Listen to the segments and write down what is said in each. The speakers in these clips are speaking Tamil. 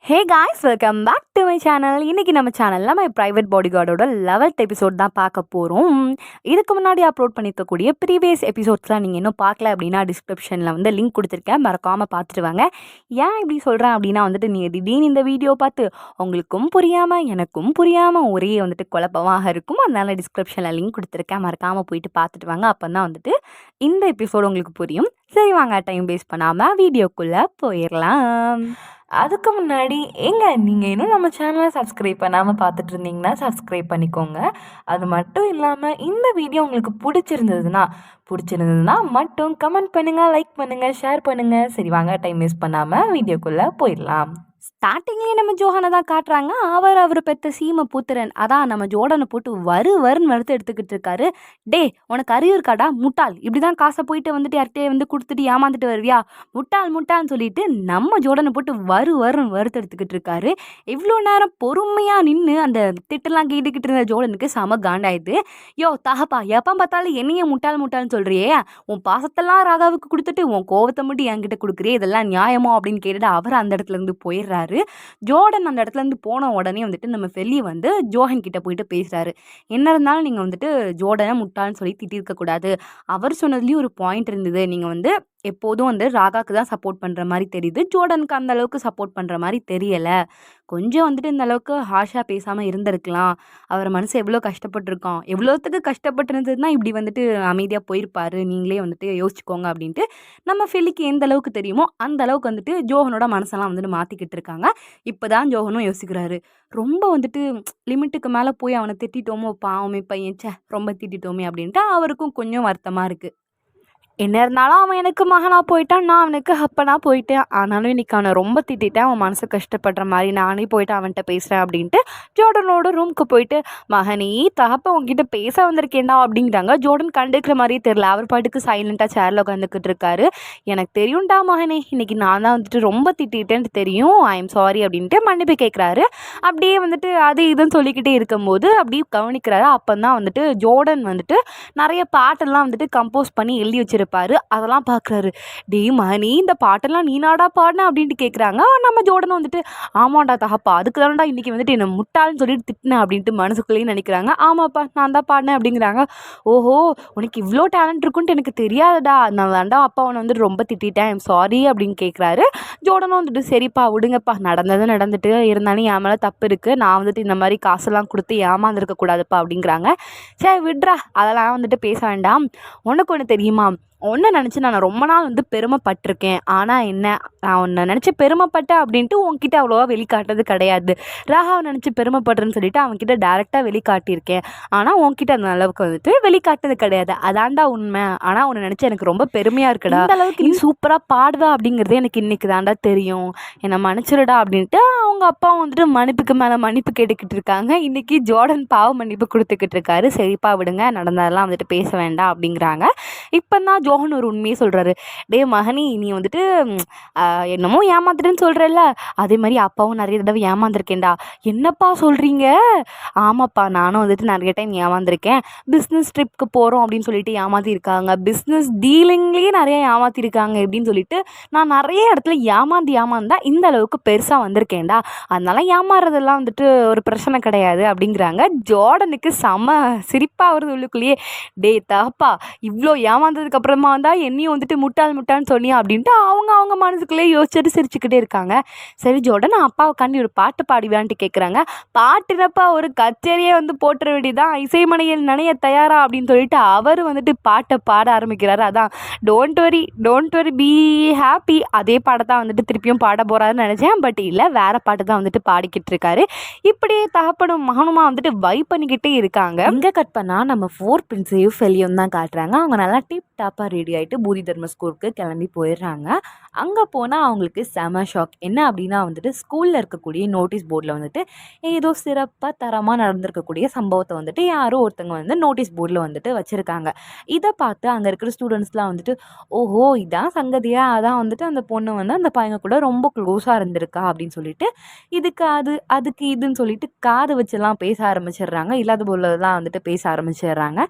Hey guys, welcome back to my channel. இன்றைக்கி நம்ம சேனலில் நம்ம ப்ரைவேட் பாடிகார்டோட 11th எபிசோட் தான் பார்க்க போகிறோம். இதுக்கு முன்னாடி அப்லோட் பண்ணியிருக்கக்கூடிய ப்ரீவியஸ் எபிசோட்ஸ்லாம் நீங்கள் இன்னும் பார்க்கல அப்படின்னா டிஸ்கிரிப்ஷனில் வந்து லிங்க் கொடுத்துருக்கேன், மறக்காமல் பார்த்துட்டு வாங்க. ஏன் இப்படி சொல்கிறேன் அப்படின்னா வந்துட்டு நீங்கள் திடீர்னு இந்த வீடியோ பார்த்து உங்களுக்கும் புரியாமல் எனக்கும் புரியாமல் ஒரே வந்துட்டு குழப்பமாக இருக்கும். அதனால் டிஸ்கிரிப்ஷனில் லிங்க் கொடுத்துருக்கேன், மறக்காமல் போயிட்டு பார்த்துட்டு வாங்க. அப்போ தான் வந்துட்டு இந்த எபிசோடு உங்களுக்கு புரியும். சரி வாங்க, டைம் வேஸ்ட் பண்ணாமல் வீடியோக்குள்ளே போயிடலாம். அதுக்கு முன்னாடி நீங்கள் இன்னும் நம்ம சேனலை சப்ஸ்கிரைப் பண்ணாமல் பார்த்துட்டு இருந்தீங்கன்னா சப்ஸ்கிரைப் பண்ணிக்கோங்க. அது மட்டும் இல்லாமல் இந்த வீடியோ உங்களுக்கு பிடிச்சிருந்ததுன்னா மட்டும் கமெண்ட் பண்ணுங்கள், லைக் பண்ணுங்கள், ஷேர் பண்ணுங்கள். சரி வாங்க, டைம் வேஸ்ட் பண்ணாமல் வீடியோக்குள்ளே போயிடலாம். ஸ்டார்டிங்லேயே நம்ம ஜோஹனை தான் காட்டுறாங்க. அவர் பெற்ற சீம புத்திரன் அதான் நம்ம ஜோர்டனை போட்டு வருன்னு வறுத்து எடுத்துக்கிட்டு இருக்காரு. டே, உனக்கு அறிவு இருக்காடா முட்டாள், இப்படி தான் காசை போயிட்டு வந்துட்டு யார்கிட்டே வந்து கொடுத்துட்டு ஏமாந்துட்டு வருவியா, முட்டாள்னு சொல்லிட்டு நம்ம ஜோர்டனை போட்டு வருன்னு வறுத்து எடுத்துக்கிட்டு இருக்காரு. இவ்வளோ நேரம் பொறுமையாக நின்று அந்த திட்டெல்லாம் கேட்டுக்கிட்டு இருந்த ஜோர்டனுக்கு செம காண்டாயிடுது. யோ தகப்பா, எப்போ பார்த்தாலும் என்னையே முட்டாள்னு சொல்கிறியே, உன் பாசத்தெல்லாம் ராகாவுக்கு கொடுத்துட்டு உன் கோவத்தை மட்டும் என்கிட்ட கொடுக்குறியே, இதெல்லாம் நியாயமோ அப்படின்னு கேட்டுட்டு அவர் அந்த இடத்துல இருந்து போயிடுறாரு. ஜோர்டன் அந்த இடத்துல இருந்து போன உடனே வந்துட்டு நம்ம ஃபெல்லி வந்து ஜோஹன் கிட்ட போயிட்டு பேசுறாரு. என்ன இருந்தாலும் நீங்க வந்துட்டு ஜோர்டனை முட்டாள்னு சொல்லி திட்டிருக்க கூடாது. அவர் சொன்னதுலயும் ஒரு பாயிண்ட் இருந்தது. நீங்க வந்து எப்போதும் வந்து ராகாக்கு தான் சப்போர்ட் பண்ணுற மாதிரி தெரியுது, ஜோர்டனுக்கு அந்த அளவுக்கு சப்போர்ட் பண்ணுற மாதிரி தெரியலை. கொஞ்சம் வந்துட்டு இந்த அளவுக்கு ஹார்ஷாக பேசாமல் இருந்திருக்கலாம். அவர் மனசு எவ்வளோ கஷ்டப்பட்டுருக்கோம், எவ்வளோத்துக்கு கஷ்டப்பட்டுருந்ததுன்னா இப்படி வந்துட்டு அமைதியாக போயிருப்பார், நீங்களே வந்துட்டு யோசிச்சுக்கோங்க அப்படின்ட்டு நம்ம ஃபெல்லிக்கு எந்த அளவுக்கு தெரியுமோ அந்த அளவுக்கு வந்துட்டு ஜோஹனோட மனசெல்லாம் வந்துட்டு மாற்றிக்கிட்டு இருக்காங்க. இப்போ தான் ஜோஹனும் யோசிக்கிறாரு, ரொம்ப வந்துட்டு லிமிட்டுக்கு மேலே போய் அவனை திட்டோமோ, பாவமே பையன், ரொம்ப திட்டோமே அப்படின்ட்டு அவருக்கும் கொஞ்சம் வருத்தமாக இருக்குது. என்ன இருந்தாலும் அவன் எனக்கு மகனாக போயிட்டான், நான் அவனுக்கு அப்பனாக போயிட்டேன். ஆனாலும் இன்றைக்கி அவனை ரொம்ப திட்டேன், அவன் மனசு கஷ்டப்படுற மாதிரி நானே போயிட்டு அவன்கிட்ட பேசுகிறேன் அப்படின்ட்டு ஜோர்டனோட ரூமுக்கு போயிட்டு, மகனே தகப்ப உங்ககிட்ட பேச வந்திருக்கேன்டா அப்படிங்கிறாங்க. ஜோர்டன் கண்டுக்கிற மாதிரியே தெரில, அவர் பாட்டுக்கு சைலண்ட்டாக சேரில் உட்காந்துக்கிட்டு இருக்காரு. எனக்கு தெரியும்டா மகனே, இன்றைக்கி நான் தான் வந்துட்டு ரொம்ப திட்டேன்னு தெரியும், ஐ எம் சாரி அப்படின்ட்டு மன்னிப்பு கேட்குறாரு. அப்படியே வந்துட்டு அது இதுன்னு சொல்லிக்கிட்டே இருக்கும்போது அப்படியே கவனிக்கிறாரு. அப்போ தான் வந்துட்டு ஜோர்டன் வந்துட்டு நிறைய பாட்டெல்லாம் வந்துட்டு கம்போஸ் பண்ணி எழுதி வச்சிருப்பாரு. அதெல்லாம் பார்க்குறாரு. டே மணி, இந்த பாட்டெல்லாம் நீ நாடா பாடின அப்படின்ட்டு கேட்குறாங்க. நம்ம ஜோர்டன் வந்துட்டு, ஆமாண்டா தகப்பா, அதுக்கு தானடா இன்றைக்கி வந்துட்டு என்னை முட்டாள்னு சொல்லிட்டு திட்டினேன் அப்படின்ட்டு மனசுக்குள்ளேயும் நினைக்கிறாங்க. ஆமாப்பா, நான் தான் பாடினேன் அப்படிங்கிறாங்க. ஓஹோ, உனக்கு இவ்வளோ டேலண்ட் இருக்குன்ட்டு எனக்கு தெரியாதுடா, நான் வேண்டா அப்பா அவனை வந்துட்டு ரொம்ப திட்டேன், ஐம் சாரி அப்படின்னு கேட்குறாரு. ஜோர்டனும் வந்துட்டு, சரிப்பா விடுங்கப்பா, நடந்தது நடந்துட்டு, இருந்தாலும் என் மேலே தப்பு இருக்குது, நான் வந்துட்டு இந்த மாதிரி காசெல்லாம் கொடுத்து ஏமாந்துருக்க கூடாதுப்பா அப்படிங்கிறாங்க. சரி விட்றா, அதெல்லாம் வந்துட்டு பேச வேண்டாம். உனக்கு ஒன்று தெரியுமா, ஒன்றை நினச்சி நான் ரொம்ப நாள் வந்து பெருமைப்பட்டிருக்கேன். ஆனால் என்ன, நான் உன்னை நினச்சி பெருமைப்பட்டேன் அப்படின்ட்டு உன்கிட்ட அவ்வளோவா வெளிக்காட்டுறது கிடையாது. ராகாவை நினச்சி பெருமைப்படுறேன்னு சொல்லிட்டு அவன்கிட்ட டேரெக்டாக வெளிக்காட்டியிருக்கேன். ஆனால் உன்கிட்ட அந்த அளவுக்கு வந்துட்டு வெளிக்காட்டுறது கிடையாது, அதான்டா உண்மை. ஆனால் உன்னை நினச்சி எனக்கு ரொம்ப பெருமையாக இருக்குடா, அந்த அளவுக்கு நீ சூப்பராக பாடுவா அப்படிங்கிறது எனக்கு இன்றைக்கி தாண்டா தெரியும், என்னை மன்னிச்சிருடா அப்படின்ட்டு அவங்க அப்பா வந்துட்டு மன்னிப்புக்கு மேலே மன்னிப்பு கேட்டுக்கிட்டு இருக்காங்க. இன்றைக்கி ஜோர்டன் பாவ மன்னிப்பு கொடுத்துக்கிட்டு இருக்காரு. சரிப்பா விடுங்க, நடந்ததெல்லாம் வந்துட்டு பேச வேண்டாம் அப்படிங்கிறாங்க. இப்போ தான் ஜோஹன் ஒரு உண்மையை சொல்கிறாரு. டே மகனி, நீ வந்துட்டு என்னமோ ஏமாத்துறேன்னு சொல்கிறல்ல, அதே மாதிரி அப்பாவும் நிறைய தடவை ஏமாந்துருக்கேன்டா. என்னப்பா சொல்கிறீங்க? ஆமாப்பா, நானும் வந்துட்டு நிறைய டைம் ஏமாந்துருக்கேன். பிஸ்னஸ் ட்ரிப்க்கு போகிறோம் அப்படின்னு சொல்லிட்டு ஏமாற்றிருக்காங்க, பிஸ்னஸ் டீலிங்லேயே நிறைய ஏமாற்றிருக்காங்க அப்படின்னு சொல்லிட்டு நான் நிறைய இடத்துல ஏமாந்தா இந்த அளவுக்கு பெருசாக வந்திருக்கேன்டா. அதனால ஏமாறுறதெல்லாம் வந்துட்டு ஒரு பிரச்சனை கிடையாது அப்படிங்கிறாங்க. ஜோர்டனுக்கு செம சிரிப்பாக வருது உள்ளுக்குள்ளேயே. டே தகப்பா, இவ்வளோ ஏமாந்ததுக்கு அப்புறமா தான் என்னையும் வந்துட்டு முட்டாள்னு சொன்னியா அப்படின்ட்டு அவங்க மனசுக்குள்ளே யோசிச்சுட்டு சிரிச்சுக்கிட்டே இருக்காங்க. சரி ஜோர்டன், அப்பாவை காண்டி ஒரு பாட்டு பாடுவான்ட்டு கேட்குறாங்க. பாட்டுனப்பா ஒரு கச்சேரியே வந்து போட்டுற வேண்டியதான், இசைமனையில் நனைய தயாரா அப்படின்னு சொல்லிட்டு அவர் வந்துட்டு பாட்டை பாட ஆரம்பிக்கிறாரு. அதான் டோன்ட் வரி பி ஹாப்பி, அதே பாடத்தான் வந்துட்டு திருப்பியும் பாட போறாருன்னு நினச்சேன். பட் இல்லை, வேற பாட்டு தான் வந்துட்டு பாடிக்கிட்டு இருக்காரு. இப்படியே தகப்பனும் மகனுமா வந்துட்டு வைப் பண்ணிக்கிட்டே இருக்காங்க. இங்கே கட் பண்ணால் நம்ம 4 பிரின்ஸையும் ஃபெல்லியும் தான் காட்டுறாங்க. அவங்க நல்லா டிப் டாப்பாக ரெடி ஆகிட்டு பூதி தர்ம ஸ்கூலுக்கு கிளம்பி போயிடுறாங்க. அங்கே போனால் அவங்களுக்கு செம ஷாக். என்ன அப்படின்னா வந்துட்டு ஸ்கூலில் இருக்கக்கூடிய நோட்டீஸ் போர்டில் வந்துட்டு ஏதோ சிறப்பாக தரமாக நடந்திருக்கக்கூடிய சம்பவத்தை வந்துட்டு யாரோ ஒருத்தங்க வந்து நோட்டீஸ் போர்டில் வந்துட்டு வச்சுருக்காங்க. இதை பார்த்து அங்கே இருக்கிற ஸ்டூடெண்ட்ஸ்லாம் வந்துட்டு, ஓஹோ இதான் சங்கதியா, அதான் வந்துட்டு அந்த பொண்ணு வந்து அந்த பையங்க கூட ரொம்ப க்ளோஸாக இருந்திருக்கா அப்படின்னு சொல்லிட்டு இதுக்கு அதுக்கு இதுன்னு சொல்லிட்டு காது வச்செல்லாம் பேச ஆரம்பிச்சிடுறாங்க. இல்லாத பொருளெல்லாம் வந்துட்டு பேச ஆரம்பிச்சிடுறாங்க.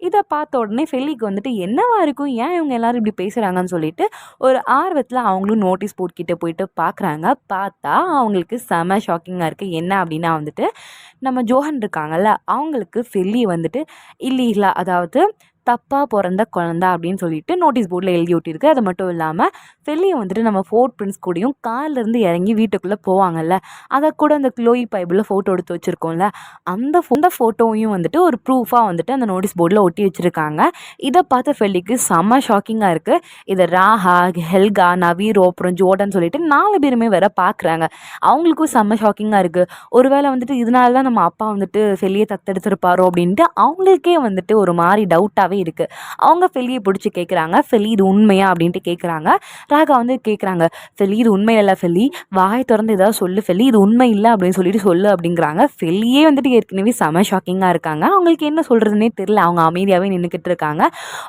இதை பார்த்த உடனே ஃபெல்லிக்கு வந்துட்டு என்னவா இருக்கும், ஏன் இவங்க எல்லாரும் இப்படி பேசுகிறாங்கன்னு சொல்லிட்டு ஒரு ஆர்வத்தில் அவங்களும் நோட்டீஸ் போர்ட் கிட்ட போயிட்டு பார்க்குறாங்க. பார்த்தா அவங்களுக்கு செம ஷாக்கிங்காக இருக்குது. என்ன அப்படின்னா வந்துட்டு நம்ம ஜோஹன் இருக்காங்கல்ல, அவங்களுக்கு ஃபெல்லி வந்துட்டு இல்ல அதாவது தப்பாக பிறந்த குழந்த அப்படின்னு சொல்லிட்டு நோட்டீஸ் போர்டில் எழுதி ஒட்டியிருக்கு. அது மட்டும் இல்லாமல் ஃபெல்லியை வந்துட்டு நம்ம ஃபோர்ட் பிரின்ஸ் கூடயும் கார்லேருந்து இறங்கி வீட்டுக்குள்ளே போவாங்கல்ல, அதை கூட அந்த க்ளோயி பைபிளில் ஃபோட்டோ எடுத்து வச்சுருக்கோம்ல, அந்த ஃபோட்டோவையும் வந்துட்டு ஒரு ப்ரூஃபாக வந்துட்டு அந்த நோட்டீஸ் போர்டில் ஒட்டி வச்சுருக்காங்க. இதை பார்த்து ஃபெல்லிக்கு செம்ம ஷாக்கிங்காக இருக்குது. இதை ராஹா, ஹெல்கா, நவீரோ அப்புறம் ஜோர்டன் சொல்லிட்டு 4 பேருமே வேற பார்க்குறாங்க. அவங்களுக்கும் செம்ம ஷாக்கிங்காக இருக்குது. ஒருவேளை வந்துட்டு இதனால தான் நம்ம அப்பா வந்துட்டு ஃபெல்லியை தத்தெடுத்திருப்பாரோ அப்படின்ட்டு அவங்களுக்கே வந்துட்டு ஒரு மாதிரி டவுட்டாகவே இருக்குது. அவங்க ஃபெல்லியை பிடிச்சி கேட்குறாங்க, ஃபெல்லி இது உண்மையா அப்படின்ட்டு கேட்குறாங்க. ராகா வந்து கேட்குறாங்க, ஃபெல்லி இது உண்மை இல்லை ஃபெல்லி, வாயை திறந்து ஏதாவது சொல்லு ஃபெல்லி, இது உண்மை இல்லை அப்படின்னு சொல்லிட்டு சொல்லு அப்படிங்கிறாங்க. ஃபெல்லியே வந்துட்டு ஏற்கனவே செம ஷாக்கிங்காக இருக்காங்க. அவங்களுக்கு என்ன சொல்கிறதுனே தெரியல. அவங்க அமைதியாகவே நின்றுக்கிட்டு இருக்காங்க.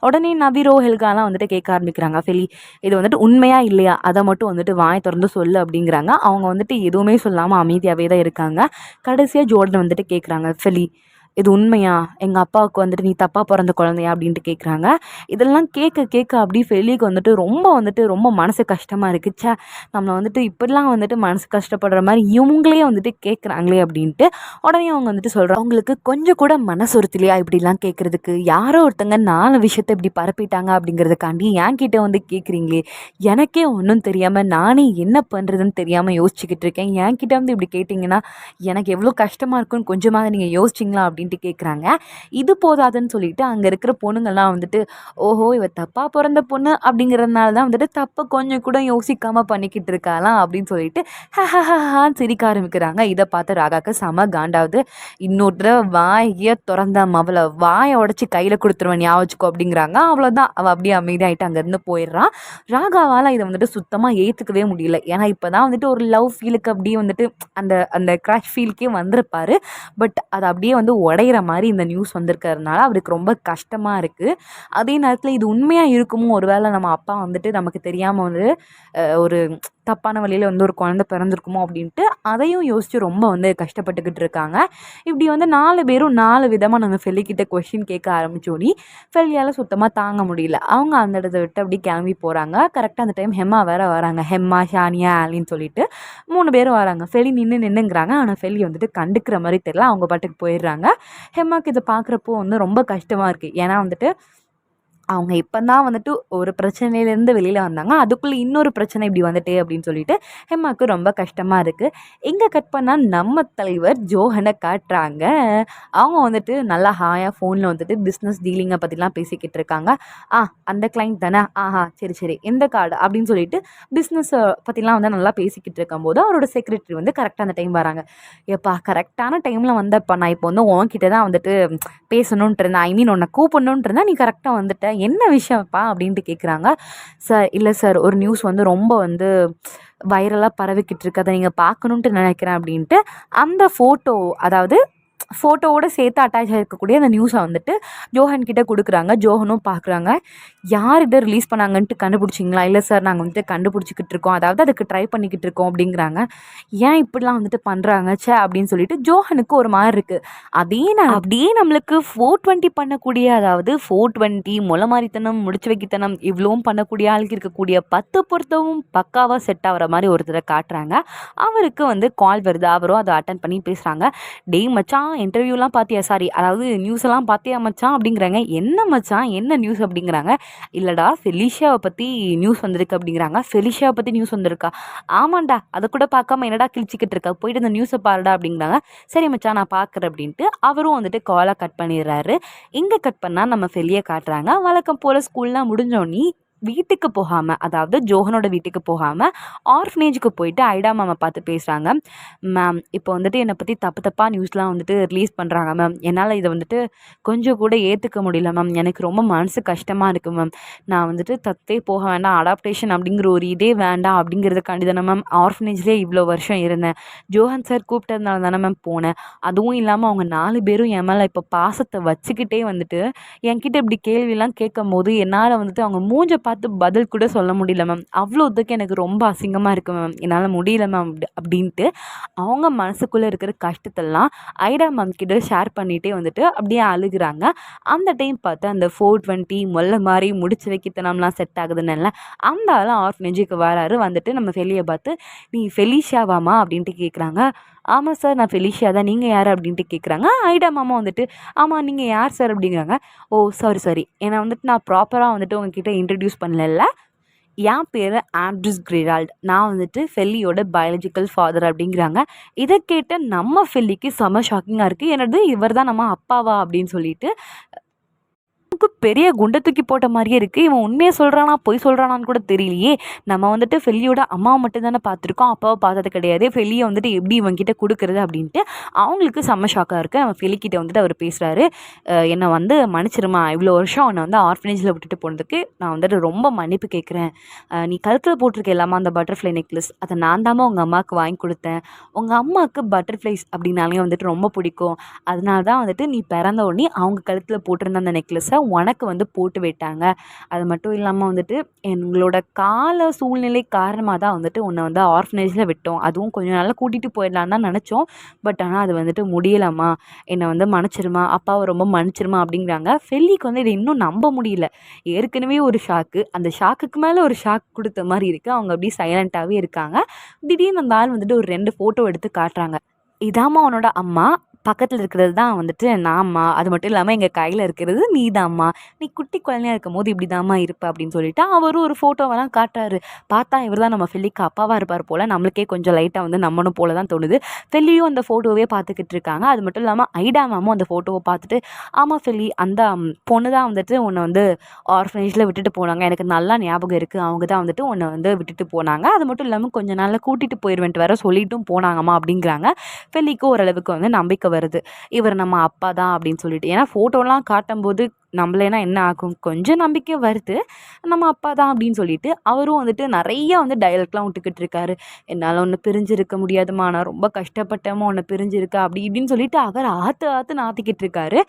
உடனே நவீரோ, ஹெல்காலாம் வந்துட்டு கேட்க ஆரம்பிக்கிறாங்க, ஃபெல்லி இது வந்துட்டு உண்மையா இல்லையா, அதை மட்டும் வந்துட்டு வாயை திறந்து சொல்லு அப்படிங்கிறாங்க. அவங்க வந்துட்டு எதுவுமே சொல்லாமல் அமைதியாகவே தான் இருக்காங்க. கடைசியாக ஜோர்டன் வந்துட்டு கேட்குறாங்க, ஃபெல்லி இது உண்மையா, எங்கள் அப்பாவுக்கு வந்துட்டு நீ தப்பாக பிறந்த குழந்தையா அப்படின்ட்டு கேட்குறாங்க. இதெல்லாம் கேட்க அப்படியே ஃபெல்லிக்கு வந்துட்டு ரொம்ப மனசு கஷ்டமாக இருக்குது. ச்சே, நம்மளை வந்துட்டு இப்படிலாம் வந்துட்டு மனசு கஷ்டப்படுற மாதிரி இவங்களே வந்துட்டு கேட்குறாங்களே அப்படின்ட்டு. உடனே அவங்க வந்துட்டு சொல்கிறாங்க, அவங்களுக்கு கொஞ்சம் கூட மனசு ஒருத்தலையா இப்படிலாம் கேட்குறதுக்கு, யாரோ ஒருத்தங்க 4 விஷயத்தை இப்படி பரப்பிட்டாங்க அப்படிங்கிறதுக்காண்டி என்கிட்ட வந்து கேட்குறீங்களே, எனக்கே ஒன்றும் தெரியாமல் நானே என்ன பண்ணுறதுன்னு தெரியாமல் யோசிச்சுக்கிட்டு இருக்கேன். என்கிட்ட வந்து இப்படி கேட்டிங்கன்னா எனக்கு எவ்வளோ கஷ்டமாக இருக்குன்னு கொஞ்சமாக நீங்கள் யோசிச்சிங்களா அப்படின்ட்டு கேட்குறாங்க. இது போதாதுன்னு சொல்லிட்டு அங்கே இருக்கிற பொண்ணுங்கள்லாம் வந்துட்டு ஓஹோ இவ தப்பாக பிறந்த பொண்ணு அப்படிங்கிறதுனால தான் வந்துட்டு தப்பை கொஞ்சம் கூட யோசிக்காமல் பண்ணிக்கிட்டு இருக்காலாம் அப்படின்னு சொல்லிட்டு ஹஹஹான்னு சிரிக்க ஆரம்பிக்கிறாங்க. இதை பார்த்து ராகாக்கு செம காண்டாவது. இன்னொரு வாயை திறந்த அவளை வாயை உடச்சி கையில் கொடுத்துருவேன் ஞாபகம் வச்சுக்கோ அப்படிங்கிறாங்க. அவ்வளோதான், அவள் அப்படியே அமைதியாகிட்டு அங்கேருந்து போயிடுறான். ராகாவால் இதை வந்துட்டு சுத்தமாக ஏற்றுக்கவே முடியல. ஏன்னா இப்போ தான் வந்துட்டு ஒரு லவ் ஃபீலுக்கு அப்படியே வந்துட்டு அந்த அந்த க்ரஷ் ஃபீலுக்கே வந்திருப்பார். பட் அது அப்படியே வந்து உடையிற மாதிரி இந்த நியூஸ் வந்திருக்கிறதுனால அவருக்கு ரொம்ப கஷ்டமாக இருக்குது. அதே நேரத்தில் இது உண்மையாக இருக்குமோ, ஒருவேளை நம்ம அப்பா வந்துட்டு நமக்கு தெரியாமல் வந்து ஒரு தப்பான வழியில் வந்து ஒரு குழந்தை பிறந்திருக்குமோ அப்படின்ட்டு அதையும் யோசித்து ரொம்ப வந்து கஷ்டப்பட்டுக்கிட்டு இருக்காங்க. இப்படி வந்து 4 பேரும் 4 விதமாக நம்ம ஃபெல்லிக்கிட்ட கொஷின் கேட்க ஆரம்பித்தோன்னே ஃபெல்லியால் சுத்தமாக தாங்க முடியல. அவங்க அந்த இடத்த விட்டு அப்படி கிளம்பி போகிறாங்க. கரெக்டாக அந்த டைம் ஹெம்மா வேறு வராங்க. ஹெம்மா, ஷானியா, ஆலின்னு சொல்லிட்டு 3 பேரும் வராங்க. ஃபெல்லி நின்றுங்கிறாங்க. ஆனால் ஃபெல்லி வந்துட்டு கண்டுக்கிற மாதிரி தெரியல. அவங்க பாட்டுக்கு போயிடுறாங்க. ஹெம்மாக்கு இதை பார்க்குறப்போ வந்து ரொம்ப கஷ்டமாக இருக்குது. ஏன்னா வந்துட்டு அவங்க இப்போ தான் வந்துட்டு ஒரு பிரச்சனையிலேருந்து வெளியில் வந்தாங்க. அதுக்குள்ளே இன்னொரு பிரச்சனை இப்படி வந்துட்டே அப்படின்னு சொல்லிட்டு ஹெம்மாவுக்கு ரொம்ப கஷ்டமாக இருக்குது. எங்கே கட் பண்ணால் நம்ம தலைவர் ஜோஹனை காட்டுறாங்க. அவங்க வந்துட்டு நல்லா ஹாயாக ஃபோனில் வந்துட்டு பிஸ்னஸ் டீலிங்கை பற்றிலாம் பேசிக்கிட்டு இருக்காங்க. அந்த கிளைண்ட் தானே, சரி எந்த கார்டு அப்படின்னு சொல்லிட்டு பிஸ்னஸை பற்றிலாம் வந்து நல்லா பேசிக்கிட்டு இருக்கும்போது அவரோட செக்ரட்டரி வந்து கரெக்டாக அந்த டைம் வராங்க. எப்பா கரெக்டான டைமில் வந்தப்பா, நான் இப்போ வந்து உன்கிட்ட தான் வந்துட்டு பேசணுன்ட்டு இருந்தேன், ஐ மீன் உன்னை கூப்பிடணுன்ட்டு இருந்தேன், நீ கரெக்டாக வந்துட்ட, என்ன விஷயம்ப்பா அப்படின்ட்டு கேட்குறாங்க. சார் இல்லை சார், ஒரு நியூஸ் வந்து ரொம்ப வந்து வைரலாக பரவிக்கிட்டு இருக்கு, அதை நீங்கள் பார்க்கணுன்ட்டு நினைக்கிறேன் அப்படின்ட்டு அந்த ஃபோட்டோவோடு சேர்த்து அட்டாச் ஆகிருக்கக்கூடிய அந்த நியூஸை வந்துட்டு ஜோஹன் கிட்டே கொடுக்குறாங்க. ஜோஹனும் பார்க்குறாங்க. யார் இதை ரிலீஸ் பண்ணாங்கன்ட்டு கண்டுபிடிச்சிங்களா? இல்லை சார், நாங்கள் வந்துட்டு கண்டுபிடிச்சிக்கிட்டு இருக்கோம், அதாவது அதுக்கு ட்ரை பண்ணிக்கிட்டு இருக்கோம் அப்படிங்கிறாங்க. ஏன் இப்படிலாம் வந்துட்டு பண்ணுறாங்க அப்படின்னு சொல்லிட்டு ஜோஹனுக்கு ஒரு மாதிரி இருக்குது. அப்படியே நம்மளுக்கு 420 பண்ணக்கூடிய, அதாவது 420 மொளை மாதிரித்தனம், முடிச்சு வைக்கித்தனம் இவ்வளவும் பண்ணக்கூடிய ஆளுக்கு இருக்கக்கூடிய 10 பொருத்தவும் பக்காவாக செட் ஆகிற மாதிரி ஒருத்தரை காட்டுறாங்க. அவருக்கு வந்து கால் வருது. அவரும் அதை அட்டன் பண்ணி பேசுகிறாங்க. டேய் மச்சான், இன்டர்வியூலாம் பார்த்தியா, அதாவது நியூஸ் எல்லாம் பார்த்தியா மச்சான் அப்படிங்கிறாங்க. என்ன மச்சான், என்ன நியூஸ் அப்படிங்கிறாங்க. இல்லைடா, ஃபெலிஷியாவை பற்றி நியூஸ் வந்திருக்கு அப்படிங்கிறாங்க. ஃபெலிஷியாவை பற்றி நியூஸ் வந்திருக்கா? ஆமாண்டா, அதை கூட பார்க்காம என்னடா கிழிச்சிக்கிட்டு இருக்கா, போயிட்டு அந்த நியூஸை பாருடா அப்படிங்கிறாங்க. சரி மச்சான், நான் பார்க்குறேன் அப்படின்ட்டு அவரும் வந்துட்டு காலை கட் பண்ணிடுறாரு. இங்கே கட் பண்ணால் நம்ம ஃபெலியை காட்டுறாங்க. வழக்கம் போல் ஸ்கூல்லாம் முடிஞ்சோடனே வீட்டுக்கு போகாமல், அதாவது ஜோஹனோட வீட்டுக்கு போகாமல் ஆர்ஃபனேஜுக்கு போயிட்டு ஐடா மேமை பார்த்து பேசுகிறாங்க. மேம், இப்போ வந்துட்டு என்னை பற்றி தப்பாக நியூஸ்லாம் வந்துட்டு ரிலீஸ் பண்ணுறாங்க மேம், என்னால் இதை வந்துட்டு கொஞ்சம் கூட ஏற்றுக்க முடியல மேம், எனக்கு ரொம்ப மனசு கஷ்டமாக இருக்குது மேம், நான் வந்துட்டு தத்தே போக வேண்டாம், அடாப்டேஷன் அப்படிங்கிற ஒரு இதே வேண்டாம் அப்படிங்கிறதுக்காண்டி தானே மேம் ஆர்ஃபனேஜ்லேயே இவ்வளோ வருஷம் இருந்தேன், ஜோஹன் சார் கூப்பிட்டதுனால தானே மேம் போனேன், அதுவும் இல்லாமல் அவங்க 4 பேரும் என் மேலே இப்போ பாசத்தை வச்சுக்கிட்டே வந்துட்டு என்கிட்ட இப்படி கேள்வியெல்லாம் கேட்கும் போது என்னால் வந்துட்டு அவங்க மூஞ்ச பார்த்து பதில் கூட சொல்ல முடியல மேம். அவ்வளோத்துக்கு எனக்கு ரொம்ப அசிங்கமாக இருக்குது மேம். என்னால் முடியல மேம் அப்படின்ட்டு அவங்க மனசுக்குள்ளே இருக்கிற கஷ்டத்தெல்லாம் ஐடா மேம் கிட்ட ஷேர் பண்ணிகிட்டே வந்துட்டு அப்படியே அழுகுறாங்க. அந்த டைம் பார்த்து அந்த 420 மொல்ல மாதிரி முடிச்சு வைக்கத்தனம்லாம் செட் ஆகுதுன்னு அந்த ஆள் ஆர்ஃபனேஜுக்கு வராரு. வந்துட்டு நம்ம ஃபெலியை பார்த்து, நீ ஃபெலிஷியாவாமா அப்படின்ட்டு கேட்குறாங்க. ஆமாம் சார், நான் ஃபெலிஷியா தான், நீங்கள் யார் அப்படின்ட்டு கேட்குறாங்க. ஐடா மாமா வந்துட்டு, ஆமாம் நீங்கள் யார் சார் அப்படிங்கிறாங்க. ஓ சாரி, ஏன்னா வந்துட்டு நான் ப்ராப்பராக வந்துட்டு உங்ககிட்ட இன்ட்ரடியூஸ் பண்ணல. என் பேர் ஆண்ட்ரூஸ் கிரிடால்ட், நான் வந்துட்டு ஃபெல்லியோட பயாலஜிக்கல் ஃபாதர் அப்படிங்கிறாங்க. இதை கேட்ட நம்ம ஃபெல்லிக்கு செம ஷாக்கிங்காக இருக்குது. என்னது இவர் தான் நம்ம அப்பாவா அப்படின்னு சொல்லிட்டு பெரிய குண்டை தூக்கி போட்ட மாதிரியே இருக்குது. இவன் உண்மையை சொல்கிறானா பொய் சொல்கிறானான்னு கூட தெரியலையே. நம்ம வந்துட்டு ஃபெல்லியோட அம்மாவை மட்டும் தானே பார்த்துருக்கோம், அப்பாவை பார்த்தது கிடையாது. ஃபெல்லியை வந்துட்டு எப்படி இவன்கிட்ட கொடுக்குறது அப்படின்ட்டு அவங்களுக்கு செம்ம ஷாக்காக இருக்குது. அவன் ஃபெல்லிக்கிட்ட வந்துட்டு அவர் பேசுகிறாரு. என்னை வந்து மன்னிச்சிருமா, இவ்வளோ வருஷம் அவனை வந்து ஆர்ஃபனேஜில் விட்டுட்டு போனதுக்கு நான் வந்துட்டு ரொம்ப மன்னிப்பு கேட்குறேன். நீ கழுத்தில் போட்டிருக்க இல்லாமல் அந்த பட்டர்ஃப்ளை நெக்லஸ், அதை நான் தாம்மா உங்கள் அம்மாவுக்கு வாங்கி கொடுத்தேன். உங்கள் அம்மாவுக்கு பட்டர்ஃப்ளைஸ் அப்படின்னாலே வந்துட்டு ரொம்ப பிடிக்கும். அதனால தான் வந்துட்டு நீ பிறந்த உடனே அவங்க கழுத்தில் போட்டிருந்த அந்த நெக்லஸை உனக்கு வந்து போட்டு விட்டாங்க. அது மட்டும் இல்லாமல் வந்துட்டு எங்களோட கால சூழ்நிலை காரணமாக தான் வந்துட்டு உன்னை வந்து ஆர்ஃபனேஜில் விட்டோம். அதுவும் கொஞ்சம் நாளாக கூட்டிகிட்டு போயிடலான்னு தான் நினச்சோம். பட் ஆனால் அது வந்துட்டு முடியலாமா, என்னை வந்து மன்னிச்சிருமா, அப்பாவை ரொம்ப மன்னிச்சிருமா அப்படிங்கிறாங்க. ஃபெல்லிக்கு வந்து இதை இன்னும் நம்ப முடியல. ஏற்கனவே ஒரு ஷாக்கு, அந்த ஷாக்குக்கு மேலே ஒரு ஷாக் கொடுத்த மாதிரி இருக்குது. அவங்க அப்படியே சைலண்ட்டாகவே இருக்காங்க. திடீர்னு அந்த ஆள் வந்துட்டு ஒரு 2 ஃபோட்டோ எடுத்து காட்டுறாங்க. இதாம்மா உன்னோட அம்மா, பக்கத்தில் இருக்கிறது தான் வந்துட்டு நான்மா, அது மட்டும் இல்லாமல் எங்கள் கையில் இருக்கிறது நீ தான்மா, நீ குட்டி குழந்தையாக இருக்கும் போது இப்படி தான்மா இருப்ப அப்படின்னு சொல்லிட்டு அவரும் ஒரு ஃபோட்டோவெல்லாம் காட்டுறாரு. பார்த்தா இவர் தான் நம்ம ஃபெல்லிக்கு அப்பாவாக இருப்பார் போல். நம்மளுக்கே கொஞ்சம் லைட்டாக வந்து நம்மனும் போல தான் தோணுது. ஃபெல்லியும் அந்த ஃபோட்டோவே பார்த்துக்கிட்டு இருக்காங்க. அது மட்டும் இல்லாமல் ஐடா மேமும் அந்த ஃபோட்டோவை பார்த்துட்டு, ஆமாம் ஃபெல்லி, அந்த பொண்ணு தான் வந்துட்டு உன்னை வந்து ஆர்ஃபனேஜில் விட்டுட்டு போனாங்க, எனக்கு நல்லா ஞாபகம் இருக்குது, அவங்க தான் வந்துட்டு உன்னை வந்து விட்டுட்டு போனாங்க. அது மட்டும் இல்லாமல் கொஞ்ச நாளில் கூட்டிகிட்டு போயிடுவேன்ட்டு வேறு சொல்லிட்டும் போனாங்கம்மா அப்படிங்கிறாங்க. ஃபெல்லிக்கு ஓரளவுக்கு வந்து நம்பிக்கை வருது, இவர் நம்ம அப்பா தான் அப்படின்னு சொல்லிட்டு. ஏன்னா ஃபோட்டோலாம் காட்டும்போது நம்மளேனா என்ன ஆகும், கொஞ்சம் நம்பிக்கை வருது, நம்ம அப்பா தான் அப்படின்னு சொல்லிட்டு. அவரும் வந்துட்டு நிறைய வந்து டயலாக்லாம் விட்டுக்கிட்டு இருக்காரு. என்னால் ஒன்று பிரிஞ்சிருக்க முடியாதுமா, நான் ரொம்ப கஷ்டப்பட்டேமா ஒன்று பிரிஞ்சிருக்கா அப்படி இப்படின்னு சொல்லிட்டு அவர் ஆற்று நாத்திக்கிட்டு இருக்காரு.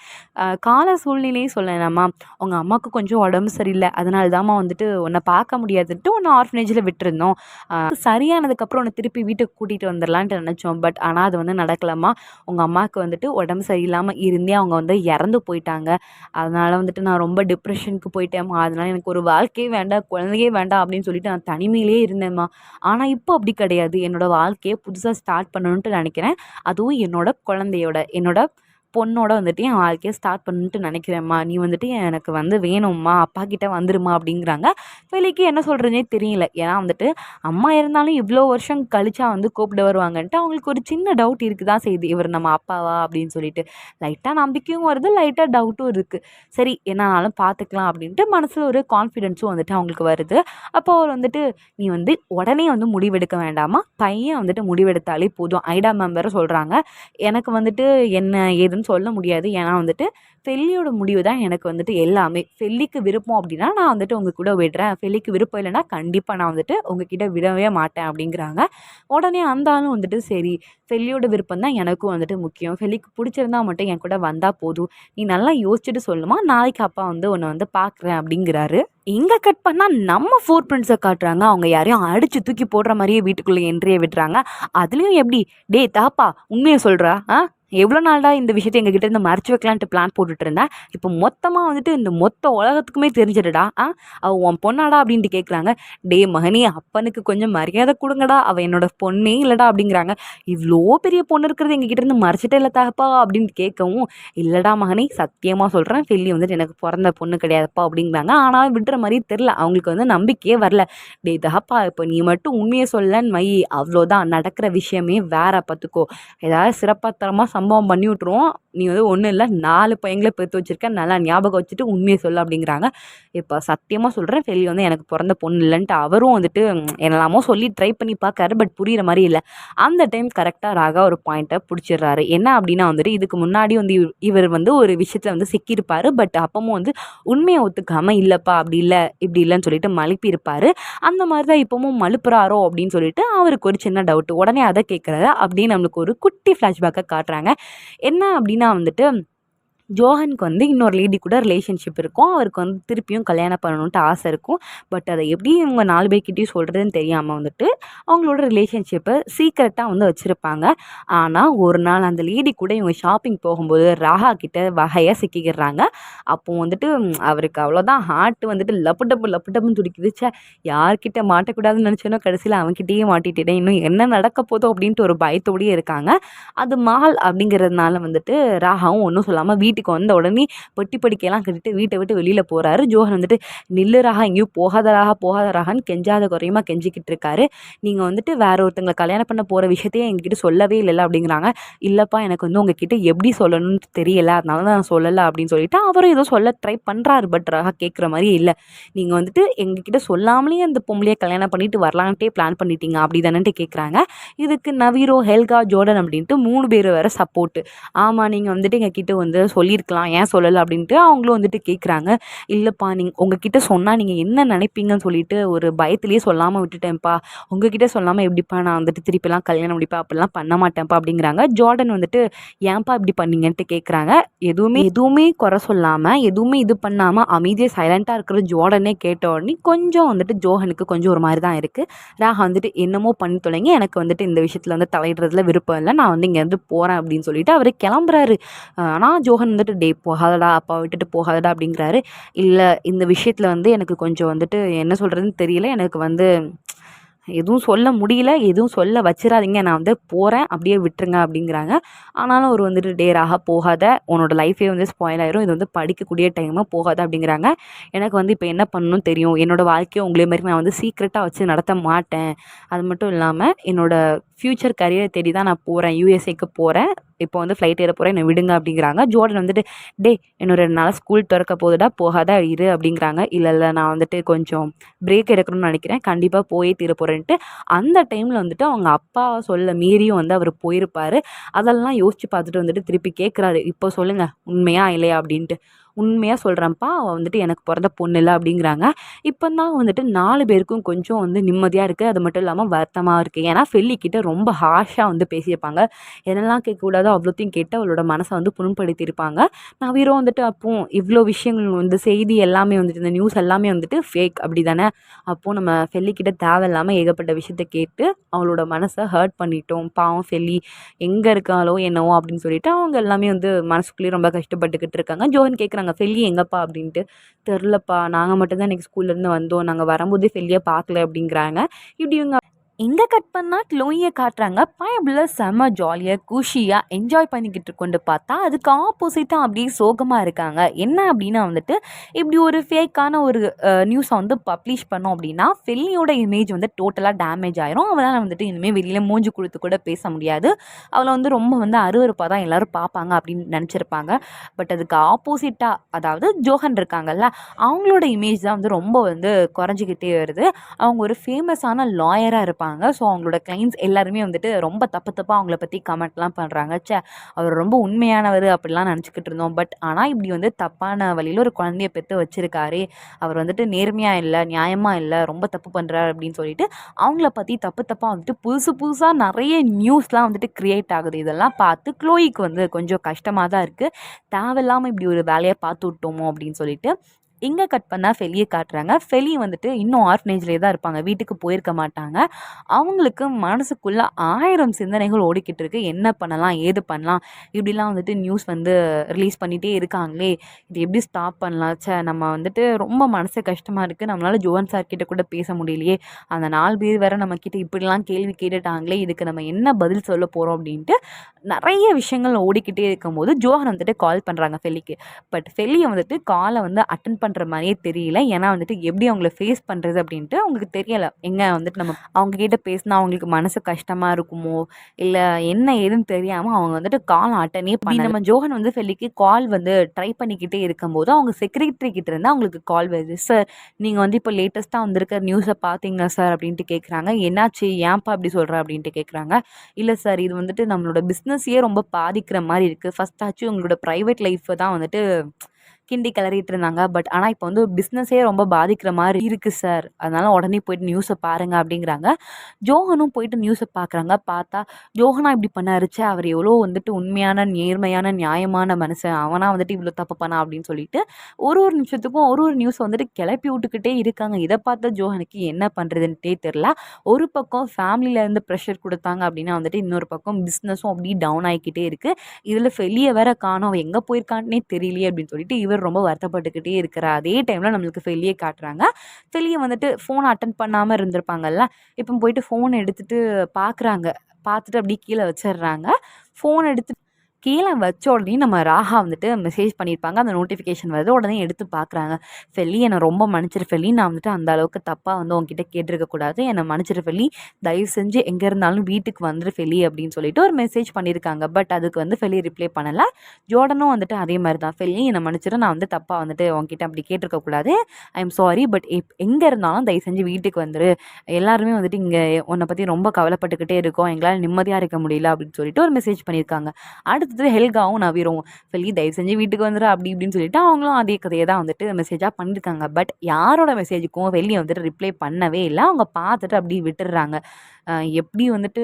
கால சூழ்நிலையும் சொல்லலாமா, உங்கள் அம்மாவுக்கு கொஞ்சம் உடம்பு சரியில்லை, அதனால தாம்மா வந்துட்டு உன்னை பார்க்க முடியாதுன்ட்டு உன்னை ஆர்ஃபனேஜில் விட்டுருந்தோம். சரியானதுக்கப்புறம் உன்னை திருப்பி வீட்டுக்கு கூட்டிகிட்டு வந்துடலான்ட்டு நினச்சோம். பட் ஆனால் அது வந்து நடக்கலாமா, உங்கள் அம்மாவுக்கு வந்துட்டு உடம்பு சரியில்லாமல் இருந்தே அவங்க வந்து இறந்து போயிட்டாங்க. அதனால் வந்துட்டு நான் ரொம்ப டிப்ரெஷனுக்கு போயிட்டேம்மா, அதனால் எனக்கு ஒரு வாழ்க்கையே வேண்டாம், குழந்தையே வேண்டாம் அப்படின்னு சொல்லிட்டு நான் தனிமையிலே இருந்தேம்மா. ஆனால் இப்போ அப்படி கிடையாது, என்னோடய வாழ்க்கையை புதுசாக ஸ்டார்ட் பண்ணணுன்ட்டு நினைக்கிறேன். அதுவும் என்னோட குழந்தையோட, என்னோட பொண்ணோட வந்துட்டு என் வாழ்க்கையை ஸ்டார்ட் பண்ணணுன்ட்டு நினைக்கிறேம்மா. நீ வந்துட்டு எனக்கு வந்து வேணும்மா, அப்பா கிட்ட வந்துருமா அப்படிங்கிறாங்க. ஃபெலிக்கு என்ன சொல்கிறதுனே தெரியல. ஏன்னா வந்துட்டு அம்மா இருந்தாலும் இவ்வளோ வருஷம் கழிச்சா வந்து கூப்பிட வருவாங்கன்ட்டு அவங்களுக்கு ஒரு சின்ன டவுட் இருக்குது தான் செய்யுது, இவர் நம்ம அப்பாவா அப்படின்னு சொல்லிட்டு. லைட்டாக நம்பிக்கையும் வருது, லைட்டாக டவுட்டும் இருக்குது. சரி என்னாலும் பார்த்துக்கலாம் அப்படின்ட்டு மனசில் ஒரு கான்ஃபிடென்ஸும் வந்துட்டு அவங்களுக்கு வருது. அப்போ அவர் வந்துட்டு, நீ வந்து உடனே வந்து முடிவெடுக்க வேண்டாமா, பையன் வந்துட்டு முடிவெடுத்தாலே போதும். ஐடா மேம் வேறு சொல்கிறாங்க, எனக்கு வந்துட்டு என்ன ஏதுன்னு சொல்ல முடியாது. ஏன்னா வந்துட்டு ஃபெல்லியோட முடிவு தான் எனக்கு வந்துட்டு எல்லாமே. ஃபெல்லிக்கு விருப்பம் அப்படின்னா நான் வந்துட்டு உங்கள் கூட விடுறேன், ஃபெல்லிக்கு விருப்பம் இல்லைன்னா கண்டிப்பாக நான் வந்துட்டு உங்ககிட்ட விடவே மாட்டேன் அப்படிங்கிறாங்க. உடனே அந்த ஆளும் வந்துட்டு, சரி ஃபெல்லியோட விருப்பம் தான் எனக்கும் வந்துட்டு முக்கியம், ஃபெல்லிக்கு பிடிச்சிருந்தா மட்டும் என் கூட வந்தால் போதும், நீ நல்லா யோசிச்சுட்டு சொல்லுமா, நாளைக்கு அப்பா வந்து உன்னை வந்து பார்க்குறேன் அப்படிங்கிறாரு. இங்கே கட் பண்ணால் நம்ம 4 ஃப்ரெண்ட்ஸை காட்டுறாங்க. அவங்க யாரையும் அடித்து தூக்கி போடுற மாதிரியே வீட்டுக்குள்ளே என்ட்ரியை விடுறாங்க. அதுலேயும் எப்படி, டே தாப்பா உண்மையை சொல்கிறா, எவ்வளோ நாள்டா இந்த விஷயத்தை எங்ககிட்ட இருந்து மறைச்சி வைக்கலான்ட்டு பிளான் போட்டுட்டு இருந்தேன், இப்போ மொத்தமாக வந்துட்டு இந்த மொத்த உலகத்துக்குமே தெரிஞ்சிடுடா, அவள் உன் பொண்ணாடா அப்படின்ட்டு கேட்குறாங்க. டே மகனே, அப்பனுக்கு கொஞ்சம் மரியாதை கொடுங்கடா, அவள் என்னோட பொண்ணே இல்லைடா அப்படிங்கிறாங்க. இவ்வளோ பெரிய பொண்ணு இருக்கிறது எங்ககிட்ட இருந்து மறைச்சிட்டே இல்லை தாப்பா அப்படின்ட்டு கேட்கவும், இல்லைடா மகனே சத்தியமாக சொல்கிறேன், ஃபெல்லி வந்துட்டு எனக்கு பிறந்த பொண்ணு கிடையாதுப்பா அப்படிங்கிறாங்க. ஆனால் விடுற மாதிரி தெரில, அவங்களுக்கு வந்து நம்பிக்கையே வரல. டே தாப்பா, இப்போ நீ மட்டும் உண்மையை சொல்லன்னு வை, அவ்வளோதான், நடக்கிற விஷயமே வேற, பார்த்துக்கோ, ஏதாவது சிறப்பாத்தரமாக சம்பவம் பண்ணி விட்ருவோம், நீ வந்து ஒன்றும் இல்லை 4 பையங்களை பெற்று வச்சுருக்க, நல்லா ஞாபகம் வச்சுட்டு உண்மையை சொல்ல அப்படிங்கிறாங்க. இப்போ சத்தியமாக சொல்கிறேன், ஃபெல்லி வந்து எனக்கு பிறந்த பொண்ணு இல்லைன்ட்டு அவரும் வந்துட்டு என்னெல்லாமோ சொல்லி ட்ரை பண்ணி பார்க்காரு. பட் புரிகிற மாதிரி இல்லை. அந்த டைம் கரெக்டாக ராகா ஒரு பாயிண்ட்டை பிடிச்சிடுறாரு. என்ன அப்படின்னா வந்துட்டு, இதுக்கு முன்னாடி வந்து இவர் வந்து ஒரு விஷயத்தில் வந்து சிக்கியிருப்பார். பட் அப்பவும் வந்து உண்மையை ஒத்துக்காமல், இல்லைப்பா அப்படி இல்லை இப்படி இல்லைன்னு சொல்லிட்டு மழுப்பியிருப்பார். அந்த மாதிரி தான் இப்போவும் மழுப்புறாரோ அப்படின்னு சொல்லிட்டு அவருக்கு ஒரு சின்ன டவுட்டு. உடனே அதை கேட்குறாரு. அப்படின்னு நம்மளுக்கு ஒரு குட்டி ஃப்ளாஷ்பேக்கை காட்டுறாங்க. என்ன அப்படின்னா வந்துட்டு, ஜோஹனுக்கு வந்து இன்னொரு லேடி கூட ரிலேஷன்ஷிப் இருக்கும். அவருக்கு வந்து திருப்பியும் கல்யாணம் பண்ணணுன்ட்டு ஆசை இருக்கும். பட் அதை எப்படி இவங்க 4 பேர்கிட்டயும் சொல்கிறதுன்னு தெரியாமல் வந்துட்டு அவங்களோட ரிலேஷன்ஷிப்பை சீக்ரெட்டாக வந்து வச்சுருப்பாங்க. ஆனால் ஒரு நாள் அந்த லேடி கூட இவங்க ஷாப்பிங் போகும்போது ராஹா கிட்ட வகையாக சிக்கிக்கிறாங்க. அப்போ வந்துட்டு அவருக்கு அவ்வளோதான் ஹார்ட் வந்துட்டு லப்பு டப்பு லப்பு டப்புன்னு துடிக்குது. யார்கிட்ட மாட்டக்கூடாதுன்னு நினச்சோன்னா கடைசியில் அவன்கிட்டயே மாட்டிட்டேன். இன்னும் என்ன நடக்க போதோ அப்படின்ட்டு ஒரு பயத்தோடயே இருக்காங்க. அது மஹால் அப்படிங்கிறதுனால வந்துட்டு ராகாவும் ஒன்றும் சொல்லாமல் வீட்டுக்கு வந்த உடனே பொட்டி படிக்கையெல்லாம் கட்டிட்டு வீட்டை விட்டு வெளியில் போகிறாரு. ஜோஹன் வந்துட்டு நில்லு ராகா, எங்கேயும் போகாத ராகான்னு கெஞ்சாத குறையுமா கெஞ்சிக்கிட்டு இருக்காரு. நீங்கள் வந்துட்டு வேற ஒருத்தங்களை கல்யாணம் பண்ண போகிற விஷயத்தையே எங்ககிட்ட சொல்லவே இல்லைல்ல அப்படிங்கிறாங்க. இல்லைப்பா, எனக்கு வந்து உங்ககிட்ட எப்படி சொல்லணும்னு தெரியல, அதனால தான் நான் சொல்லலை அப்படின்னு சொல்லிட்டு அவரும் ஏதோ சொல்ல ட்ரை பண்ணுறாரு. பட் ராகா கேட்குற மாதிரி இல்லை. நீங்கள் வந்துட்டு எங்ககிட்ட சொல்லாமலே அந்த பொம்பளையை கல்யாணம் பண்ணிட்டு வரலான்ட்டே பிளான் பண்ணிட்டீங்க அப்படி தானேன்ட்டு கேட்குறாங்க. இதுக்கு நவீரோ, ஹெல்கா, ஜோர்டன் அப்படின்ட்டு 3 பேர் வேறு சப்போர்ட்டு. ஆமாம், நீங்கள் வந்துட்டு எங்கள் கிட்ட வந்து சொல்லியிருக்கலாம், ஏன் சொல்லலை அப்படின்ட்டு அவங்களும் வந்துட்டு கேட்குறாங்க. இல்லைப்பா, உங்ககிட்ட சொன்னால் நீங்கள் என்ன நினைப்பீங்கன்னு சொல்லிட்டு ஒரு பயத்திலேயே சொல்லாமல் விட்டுட்டேன்ப்பா. உங்ககிட்ட சொல்லாமல் எப்படிப்பா நான் வந்துட்டு திருப்பிலாம் கல்யாணம் முடிப்பா, அப்படிலாம் பண்ண மாட்டேன்ப்பா அப்படிங்கிறாங்க. ஜோர்டன் வந்துட்டு ஏன்ப்பா இப்படி பண்ணீங்கன்ட்டு கேட்குறாங்க. எதுவுமே எதுவுமே குறை சொல்லாமல் எதுவுமே இது பண்ணாமல் அமைதியாக சைலண்ட்டாக இருக்கிற ஜோர்டனே கேட்ட உடனே கொஞ்சம் வந்துட்டு ஜோஹனுக்கு கொஞ்சம் ஒரு மாதிரி தான் இருக்குது. ராகா வந்துட்டு என்னமோ பண்ணி தொலைங்க, எனக்கு வந்துட்டு இந்த விஷயத்தில் வந்து தலையிடுறதுல விருப்பம் இல்லை, நான் வந்து இங்கேருந்து போகிறேன் அப்படின்னு சொல்லிட்டு அவர் கிளம்புறாரு. ஆனால் ஜோஹன் வந்துட்டு போகாதடா, அப்பா விட்டுட்டு போகாதடா அப்படிங்கிறாரு. இல்லை, இந்த விஷயத்தில் வந்து எனக்கு கொஞ்சம் வந்துட்டு என்ன சொல்கிறதுன்னு தெரியல, எனக்கு வந்து எதுவும் சொல்ல முடியல, எதுவும் சொல்ல வச்சிடாதீங்க, நான் வந்து போகிறேன், அப்படியே விட்டுருங்க அப்படிங்கிறாங்க. ஆனாலும் அவர் வந்துட்டு ராகா போகாத, உன்னோட லைஃபே வந்து ஸ்பாயில் ஆயிரும், இது வந்து படிக்கக்கூடிய டைமாக போகாத அப்படிங்கிறாங்க. எனக்கு வந்து இப்போ என்ன பண்ணணும்னு தெரியும், என்னோடய வாழ்க்கையை உங்களே மாதிரி நான் வந்து சீக்ரெட்டாக வச்சு நடத்த மாட்டேன். அது மட்டும் இல்லாமல் என்னோடய ஃப்யூச்சர் கரியரை தேடி தான் நான் போகிறேன், யூஎஸ்ஏக்கு போகிறேன், இப்போ வந்து ஃப்ளைட் ஏற போகிறேன், என்னை விடுங்க அப்படிங்கிறாங்க. ஜோர்டன் வந்துட்டு இன்னும் 2 நாள் ஸ்கூல் திறக்க போகுதுடா, போகாத இரு அப்படிங்கிறாங்க. இல்லை நான் வந்துட்டு கொஞ்சம் பிரேக் எடுக்கணும்னு நினைக்கிறேன், கண்டிப்பாக போயே தீர போகிறேன்ட்டு அந்த டைமில் வந்துட்டு அவங்க அப்பா சொல்ல மீறியும் வந்து அவர் போயிருப்பார். அதெல்லாம் யோசித்து பார்த்துட்டு வந்துட்டு திருப்பி கேட்குறாரு, இப்போ சொல்லுங்கள் உண்மையா இல்லையா அப்படின்ட்டு. உண்மையாக சொல்கிறேன்ப்பா, அவள் வந்துட்டு எனக்கு பிறந்த பொண்ணு இல்லை அப்படிங்கிறாங்க. இப்போ தான் வந்துட்டு 4 பேருக்கும் கொஞ்சம் வந்து நிம்மதியாக இருக்குது. அது மட்டும் இல்லாமல் வருத்தமாக இருக்குது. ஏன்னா ஃபெல்லிக்கிட்ட ரொம்ப ஹார்ஷாக வந்து பேசியிருப்பாங்க. என்னெல்லாம் கேட்கக்கூடாதோ அவ்வளோத்தையும் கேட்டு அவளோட மனசை வந்து புண்படுத்தியிருப்பாங்க. நவீரும் வந்துட்டு அப்போ இவ்வளோ விஷயங்கள் வந்து செய்தி எல்லாமே வந்துட்டு இந்த நியூஸ் எல்லாமே வந்துட்டு ஃபேக் அப்படி தானே, அப்போது நம்ம ஃபெல்லிக்கிட்ட தேவையில்லாமல் ஏகப்பட்ட விஷயத்த கேட்டு அவளோட மனசை ஹர்ட் பண்ணிட்டோம். பாவம் ஃபெல்லி எங்கே இருக்காளோ என்னவோ அப்படின்னு சொல்லிட்டு அவங்க எல்லாமே வந்து மனசுக்குள்ளேயே ரொம்ப கஷ்டப்பட்டுக்கிட்டு இருக்காங்க. ஜோஹன் கேட்குறாங்க, ஃபெல்லி எங்கப்பா அப்படின்ட்டு. தெரிலப்பா, நாங்கள் மட்டும்தான் இன்றைக்கி ஸ்கூல்லேருந்து வந்தோம், நாங்கள் வரும்போதே ஃபெல்லியை பார்க்கல அப்படிங்கிறாங்க. இப்படி இவங்க எங்கே கட் பண்ணால் க்ளோயை காட்டுறாங்க. பயபுள்ள செம்ம ஜாலியாக குஷியாக என்ஜாய் பண்ணிக்கிட்டு கொண்டு பார்த்தா அதுக்கு ஆப்போசிட்டாக அப்படியே சோகமாக இருக்காங்க. என்ன அப்படின்னா வந்துட்டு இப்படி ஒரு ஃபேக்கான ஒரு நியூஸை வந்து பப்ளிஷ் பண்ணோம் அப்படின்னா ஃபெல்லியோட இமேஜ் வந்து டோட்டலாக டேமேஜ் ஆயிரும். அவளால் வந்துட்டு இனிமேல் வெளியில் மூஞ்சி கொடுத்து கூட பேச முடியாது. அவளை வந்து ரொம்ப வந்து அருவருப்பாக தான் எல்லோரும் பார்ப்பாங்க அப்படின்னு நினச்சிருப்பாங்க. பட் அதுக்கு ஆப்போசிட்டாக, அதாவது ஜோஹன் இருக்காங்கல்ல, அவங்களோட இமேஜ் தான் வந்து ரொம்ப வந்து குறைஞ்சிக்கிட்டே வருது. அவங்க ஒரு ஃபேமஸான லாயராக இருப்பாங்க. ஸோ அவங்களோட கிளைண்ட்ஸ் எல்லாருமே வந்துட்டு ரொம்ப தப்பாக அவங்கள பற்றி கமெண்ட்லாம் பண்ணுறாங்க. அவர் ரொம்ப உண்மையானவர் அப்படிலாம் நினச்சிக்கிட்டு இருந்தோம். பட் ஆனால் இப்படி வந்து தப்பான வழியில் ஒரு குழந்தைய பெற்று வச்சுருக்காரு, அவர் வந்துட்டு நேர்மையாக இல்லை, நியாயமாக இல்லை, ரொம்ப தப்பு பண்ணுறாரு அப்படின்னு சொல்லிட்டு அவங்கள பற்றி தப்பாக வந்துட்டு புதுசாக நிறைய நியூஸ்லாம் வந்துட்டு க்ரியேட் ஆகுது. இதெல்லாம் பார்த்து க்ளோயிக்கு வந்து கொஞ்சம் கஷ்டமாக தான் இருக்குது. தேவையில்லாமல் இப்படி ஒரு வேலையை பார்த்து விட்டோமோ அப்படின்னு சொல்லிட்டு. இங்கே கட் பண்ணால் ஃபெல்லியை காட்டுறாங்க. ஃபெல்லி வந்துட்டு இன்னும் ஆர்ஃபனேஜ்லேயே தான் இருப்பாங்க, வீட்டுக்கு போயிருக்க மாட்டாங்க. அவங்களுக்கு மனசுக்குள்ளே 1000 சிந்தனைகள் ஓடிக்கிட்டு இருக்குது. என்ன பண்ணலாம், ஏது பண்ணலாம், இப்படிலாம் வந்துட்டு நியூஸ் வந்து ரிலீஸ் பண்ணிகிட்டே இருக்காங்களே, இது எப்படி ஸ்டாப் பண்ணலாம், நம்ம வந்துட்டு ரொம்ப மனசு கஷ்டமாக இருக்குது, நம்மளால் ஜோஹன் சார் கிட்ட கூட பேச முடியலையே, அந்த 4 பேர் வேறு நம்மக்கிட்ட இப்படிலாம் கேள்வி கேட்டுட்டாங்களே, இதுக்கு நம்ம என்ன பதில் சொல்ல போகிறோம் அப்படின்ட்டு நிறைய விஷயங்கள் ஓடிக்கிட்டே இருக்கும்போது ஜோஹன் வந்துட்டு கால் பண்ணுறாங்க ஃபெல்லிக்கு. பட் ஃபெல்லியை வந்துட்டு காலை வந்து அட்டன் பண்ணுற மாதிரியே தெரியல. ஏன்னா வந்துட்டு எப்படி அவங்கள ஃபேஸ் பண்ணுறது அப்படின்ட்டு அவங்களுக்கு தெரியலை. எங்கே வந்துட்டு நம்ம அவங்கக்கிட்ட பேசினா அவங்களுக்கு மனசு கஷ்டமாக இருக்குமோ, இல்லை என்ன ஏதுன்னு தெரியாமல் அவங்க வந்துட்டு கால் அட்டனே பண்ணி நம்ம ஜோஹன் வந்து ஃபெல்லிக்கு கால் வந்து ட்ரை பண்ணிக்கிட்டே இருக்கும்போது அவங்க செக்ரட்டரி கிட்ட இருந்து அவங்களுக்கு கால் வருது. சார், நீங்கள் வந்து இப்போ லேட்டஸ்ட்டாக வந்திருக்க நியூஸை பார்த்தீங்களா சார் அப்படின்ட்டு கேட்குறாங்க. என்னாச்சு, ஏன்ப்பா அப்படி சொல்கிற அப்படின்ட்டு கேட்குறாங்க. இல்லை சார், இது வந்துட்டு நம்மளோட பிஸ்னஸையே ரொம்ப பாதிக்கிற மாதிரி இருக்குது. ஃபஸ்ட்டாச்சும் உங்களோட ப்ரைவேட் லைஃப்பை தான் வந்துட்டு கிண்டி கிளறிட்டு இருந்தாங்க. பட் ஆனால் இப்போ வந்து பிஸ்னஸே ரொம்ப பாதிக்கிற மாதிரி இருக்குது சார், அதனால உடனே போயிட்டு நியூஸை பாருங்க அப்படிங்கிறாங்க. ஜோஹனும் போயிட்டு நியூஸை பார்க்குறாங்க. பார்த்தா ஜோஹனா இப்படி பண்ணாருச்சு, அவர் எவ்வளோ வந்துட்டு உண்மையான நேர்மையான நியாயமான மனுஷன், அவனா வந்துட்டு இவ்வளோ தப்பு பண்ணா அப்படின்னு சொல்லிட்டு ஒரு ஒரு நிமிஷத்துக்கும் ஒரு ஒரு நியூஸ் வந்துட்டு கிளப்பி விட்டுக்கிட்டே இருக்காங்க. இதை பார்த்த ஜோஹனுக்கு என்ன பண்ணுறதுன்ட்டே தெரில. ஒரு பக்கம் ஃபேமிலியிலேருந்து ப்ரெஷர் கொடுத்தாங்க அப்படின்னா வந்துட்டு இன்னொரு பக்கம் பிஸ்னஸும் அப்படியே டவுன் ஆகிக்கிட்டே இருக்குது. இதில் வெளியே வேற காணோம், அவன் எங்கே போயிருக்கான்னே தெரியலையே அப்படின்னு சொல்லிட்டு இவர் ரொம்ப வருத்தப்பட்டுக்கிட்டே இருக்கிறார். அதே டைமில் நம்மளுக்கு வெளியே காட்டுறாங்க. வெளியே வந்துட்டு ஃபோன் அட்டன் பண்ணாமல் இருந்திருப்பாங்கல்ல, இப்போ போயிட்டு ஃபோன் எடுத்துட்டு பார்க்குறாங்க. பார்த்துட்டு அப்படியே கீழே வச்சிடுறாங்க. ஃபோன் எடுத்து கீழே வச்ச உடனே நம்ம ராகா வந்துட்டு மெசேஜ் பண்ணியிருப்பாங்க. அந்த நோட்டிஃபிகேஷன் வருது. உடனே எடுத்து பார்க்குறாங்க. ஃபெல்லி என்னை ரொம்ப மன்னிச்சிரு ஃபெல்லி, நான் வந்துட்டு அந்த அளவுக்கு தப்பாக வந்து உங்ககிட்ட கேட்டிருக்கக்கூடாது, என்னை மன்னிச்சிரு ஃபெல்லி, தயவு செஞ்சு எங்கே இருந்தாலும் வீட்டுக்கு வந்துரு ஃபெல்லி அப்படின்னு சொல்லிட்டு ஒரு மெசேஜ் பண்ணியிருக்காங்க. பட் அதுக்கு வந்து ஃபெல்லி ரிப்ளை பண்ணலை. ஜோர்டனும் வந்துட்டு அதே மாதிரி தான், ஃபெல்லி என்னை மன்னிச்சிரு, நான் வந்து தப்பாக வந்துட்டு உங்ககிட்ட அப்படி கேட்டிருக்கக்கூடாது, ஐ எம் சாரி, பட் எங்கே இருந்தாலும் தயவு செஞ்சு வீட்டுக்கு வந்துரு, எல்லாருமே வந்துட்டு இங்கே உன்னை பற்றி ரொம்ப கவலைப்பட்டுக்கிட்டே இருக்கோம், எங்களால் நிம்மதியாக இருக்க முடியல அப்படின்னு சொல்லிட்டு ஒரு மெசேஜ் பண்ணியிருக்காங்க. அடுத்தது ஹெல்காவும் நவீரும் ஃபெல்லி தயவு செஞ்சு வீட்டுக்கு வந்துரு அப்படி இப்படின்னு சொல்லிட்டு அவங்களும் அதே கதையை தான் வந்துட்டு மெசேஜாக பண்ணியிருக்காங்க. பட் யாரோட மெசேஜுக்கும் வெளியே வந்துட்டு ரிப்ளை பண்ணவே இல்லை. அவங்க பார்த்துட்டு அப்படி விட்டுடுறாங்க. எப்படி வந்துட்டு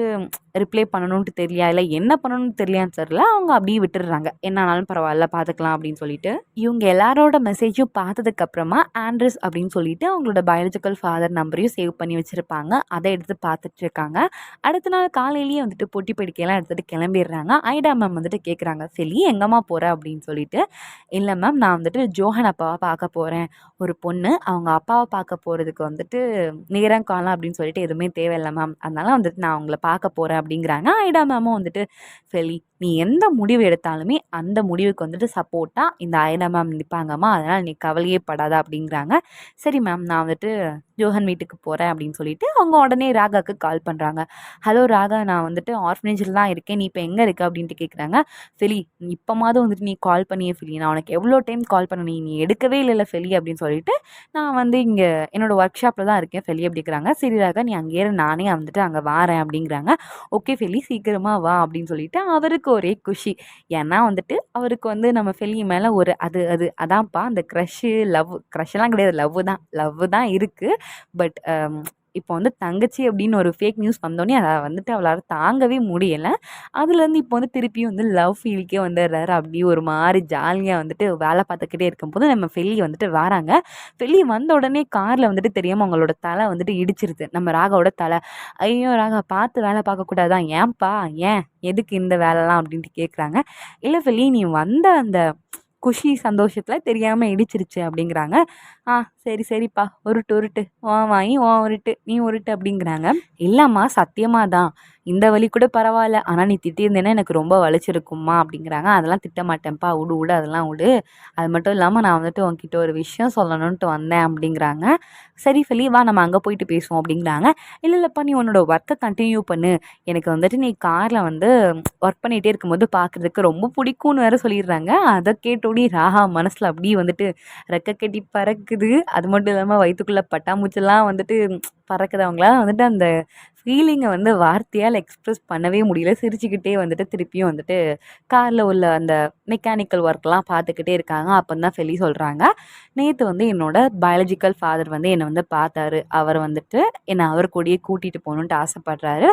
ரிப்ளை பண்ணணுன்ட்டு தெரியலையா, இல்லை என்ன பண்ணணும்னு தெரியலையான்னு தெரியல, அவங்க அப்படியே விட்டுடுறாங்க. என்னானாலும் பரவாயில்ல பார்த்துக்கலாம் அப்படின்னு சொல்லிட்டு. இவங்க எல்லாரோட மெசேஜும் பார்த்ததுக்கப்புறமா ஆண்ட்ரஸ் அப்படின்னு சொல்லிட்டு அவங்களோட பயாலஜிக்கல் ஃபாதர் நம்பரையும் சேவ் பண்ணி வச்சுருப்பாங்க. அதை எடுத்து பார்த்துட்டு இருக்காங்க. அடுத்த நாள் காலையிலேயே வந்துட்டு பொட்டி படிக்கையெல்லாம் எடுத்துகிட்டு கிளம்பிடுறாங்க. ஐடா மேம் வந்துட்டு கேட்குறாங்க, சரி எங்கம்மா போகிற அப்படின்னு சொல்லிட்டு. இல்லை மேம், நான் வந்துட்டு ஜோஹன் அப்பாவை பார்க்க போகிறேன். ஒரு பொண்ணு அவங்க அப்பாவை பார்க்க போகிறதுக்கு வந்துட்டு நேரம் காலம் அப்படின்னு சொல்லிட்டு எதுவுமே தேவையில்லை மேம், அதனால வந்துட்டு நான் அவங்கள பார்க்க போகிறேன் அப்படிங்கிறாங்க. ஐடா மேமும் வந்துட்டு சரி நீ எந்த முடிவு எடுத்தாலுமே அந்த முடிவுக்கு வந்துட்டு சப்போர்ட்டாக இந்த ஐடா மேம் நிற்பாங்கம்மா, அதனால் நீ கவலையே படாத அப்படிங்கிறாங்க. சரி மேம், நான் வந்துட்டு ஜோஹன் வீட்டுக்கு போகிறேன் அப்படின்னு சொல்லிட்டு அவங்க உடனே ராகாவுக்கு கால் பண்ணுறாங்க. ஹலோ ராகா, நான் வந்துட்டு ஆர்ஃபனேஜில் தான் இருக்கேன், நீ இப்போ எங்கே இருக்க அப்படின்ட்டு கேட்குறாங்க. ஃபெலி இப்போமாவது வந்துட்டு நீ கால் பண்ணியே ஃபெலி, நான் உனக்கு எவ்வளோ டைம் கால் பண்ண, நீ எடுக்கவே இல்லைல்ல ஃபெலி அப்படின்னு சொல்லிட்டு, நான் வந்து இங்கே என்னோடய ஒர்க் ஷாப்பில் தான் இருக்கேன் ஃபெலி அப்படிங்கிறாங்க. சரி ராகா, நீ அங்கேயே நானே வந்துட்டு அங்கே வாரேன் அப்படிங்கிறாங்க. ஓகே ஃபெலி சீக்கிரமாக வா அப்படின்னு சொல்லிட்டு அவருக்கு ஒரே குஷி. ஏன்னா வந்துட்டு அவருக்கு வந்து நம்ம ஃபெலி மேலே ஒரு அதான்ப்பா அந்த க்ரஷ்லாம் கிடையாது, லவ் தான் இருக்குது. பட் இப்போ வந்து தங்கச்சி அப்படின்னு ஒரு ஃபேக் நியூஸ் வந்தோடனே அதை வந்துட்டு அவளால் தாங்கவே முடியலை. அதுலேருந்து இப்போ வந்து திருப்பியும் வந்து லவ் ஃபீல்க்கே வந்துடுறாரு. அப்படியே ஒரு மாதிரி ஜாலியாக வந்துட்டு வேலை பார்த்துக்கிட்டே இருக்கும்போது நம்ம ஃபெல்லி வந்துட்டு வராங்க. ஃபெல்லி வந்த உடனே காரில் வந்துட்டு தெரியாமல் அவங்களோட தலை வந்துட்டு இடிச்சிருது, நம்ம ராகாவோட தலை. ஐயோ ராகா, பார்த்து வேலை பார்க்கக்கூடாதான், ஏன்பா, ஏன் எதுக்கு இந்த வேலைலாம் அப்படின்ட்டு கேட்குறாங்க. இல்லை ஃபெல்லி, நீ வந்த அந்த குஷி சந்தோஷத்தில் தெரியாமல் இடிச்சிருச்சு அப்படிங்கிறாங்க. சரிப்பா, உருட்டு வாங்கி உருட்டு, நீ உருட்டு அப்படிங்கிறாங்க. இல்லைம்மா சத்தியமாக தான், இந்த வலி கூட பரவாயில்ல, ஆனால் நீ திட்டியிருந்தேன்னா எனக்கு ரொம்ப வலிச்சிருக்கும்மா அப்படிங்கிறாங்க. அதெல்லாம் திட்ட மாட்டேன்ப்பா, விடு அதெல்லாம் விடு. அது மட்டும் இல்லாமல் நான் வந்துட்டு உங்ககிட்ட ஒரு விஷயம் சொல்லணுன்ட்டு வந்தேன் அப்படிங்கிறாங்க. சரி ஃபெலி வா, நம்ம அங்கே போயிட்டு பேசுவோம் அப்படிங்கிறாங்க. இல்லைப்பா, நீ உன்னோட ஒர்க்கை கண்டினியூ பண்ணு, எனக்கு வந்துட்டு நீ காரில் வந்து ஒர்க் பண்ணிகிட்டே இருக்கும்போது பார்க்குறதுக்கு ரொம்ப பிடிக்கும்னு வேறு சொல்லிடுறாங்க. அதை கேட்டோடி ராகா மனசில் அப்படியே வந்துட்டு ரெக்க கட்டி பறக்குது. அது மட்டும் இல்லாமல் வயிற்றுக்குள்ளே பட்டாம்பூச்செல்லாம் வந்துட்டு பறக்குது. அவங்களால வந்துட்டு அந்த ஃபீலிங்கை வந்து வார்த்தையால் எக்ஸ்ப்ரெஸ் பண்ணவே முடியல. சிரிச்சுக்கிட்டே வந்துட்டு திருப்பியும் வந்துட்டு காரில் உள்ள அந்த மெக்கானிக்கல் ஒர்க்லாம் பார்த்துக்கிட்டே இருக்காங்க. அப்போ தான் ஃபெலி சொல்கிறாங்க, நேற்று வந்து என்னோடய பயாலஜிக்கல் ஃபாதர் வந்து என்னை வந்து பார்த்தாரு, அவர் வந்துட்டு என்னை அவர் கூடயே கூட்டிகிட்டு போகணுன்ட்டு ஆசைப்பட்றாரு.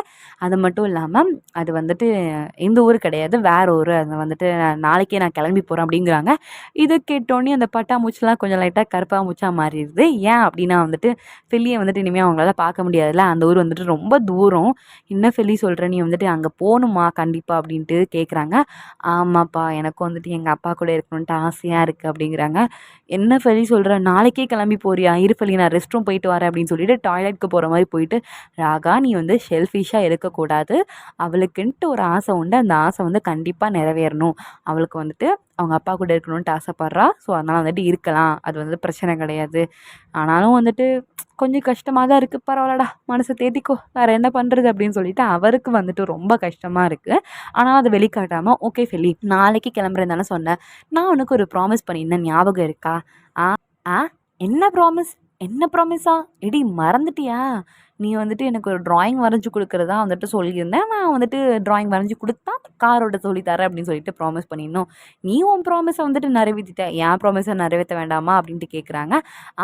அது மட்டும் இல்லாமல் அது வந்துட்டு இந்த ஊர் கிடையாது, வேறு ஊர், அது வந்துட்டு நாளைக்கே நான் கிளம்பி போகிறேன் அப்படிங்கிறாங்க. இதை கேட்டோன்னே அந்த பட்டாம்பூச்சிலாம் கொஞ்சம் லைட்டாக கருப்பாம்பூச்சா மாறிடுது. ஏன் அப்படின்னா வந்துட்டு ஃபெல்லியை வந்துட்டு இனிமேல் அவங்களால பார்க்க முடியாதுல்ல, அந்த ஊர் வந்துட்டு ரொம்ப தூரம். என்ன ஃபெல்லி சொல்கிற, நீ வந்துட்டு அங்கே போகணுமா கண்டிப்பாக அப்படின்ட்டு கேட்குறாங்க. ஆமாப்பா, எனக்கும் வந்துட்டு எங்கள் அப்பா கூட இருக்கணுன்ட்டு ஆசையாக இருக்குது அப்படிங்கிறாங்க. என்ன ஃபெல்லி சொல்கிற, நாளைக்கே கிளம்பி போறியா, இரு ஃபெல்லி நான் ரெஸ்ட் ரூம் போயிட்டு வரேன் அப்படின்னு சொல்லிட்டு டாய்லெட்டுக்கு போகிற மாதிரி போயிட்டு, ராகா நீ வந்து ஷெல்ஃபிஷாக இருக்கக்கூடாது, அவளுக்குன்ட்டு ஒரு ஆசை உண்டு, அந்த ஆசை வந்து கண்டிப்பாக நிறைவேறணும், அவளுக்கு வந்துட்டு அவங்க அப்பா கூட இருக்கணுன்ட்டு ஆசைப்பட்றா, ஸோ அதனால் வந்துட்டு இருக்கலாம், அது வந்து பிரச்சனை கிடையாது, ஆனாலும் வந்துட்டு கொஞ்சம் கஷ்டமாக தான் இருக்குது, பரவாயில்லடா மனசை தேத்திக்கோ, வேறு என்ன பண்ணுறது அப்படின்னு சொல்லிட்டு அவருக்கு வந்துட்டு ரொம்ப கஷ்டமாக இருக்குது. ஆனால் அதை வெளிக்காட்டாமல், ஓகே ஃபெல்லி நாளைக்கு கிளம்புறேன்னு தானே சொன்னேன், நான் உனக்கு ஒரு ப்ராமிஸ் பண்ணியிருந்தேன் ஞாபகம் இருக்கா? ஆ ஆ என்ன ப்ராமிஸ், என்ன ப்ராமிஸா? எடி மறந்துட்டியா? நீ வந்துட்டு எனக்கு ஒரு ட்ராயிங் வரைஞ்சு குடுக்குறதா வந்துட்டு சொல்லியிருந்தேன். நான் வந்துட்டு ட்ராயிங் வரைஞ்சு குடுத்தா, கார் ஓட்ட சொல்லி தரேன் அப்படின்னு சொல்லிட்டு ப்ராமிஸ் பண்ணியிருந்தோம். நீ உன் ப்ராமிஸ வந்துட்டு நிறைவேத்திட்ட. என் ப்ராமிஸ நிறைவேத்த வேண்டாமா? அப்படின்ட்டு கேட்குறாங்க.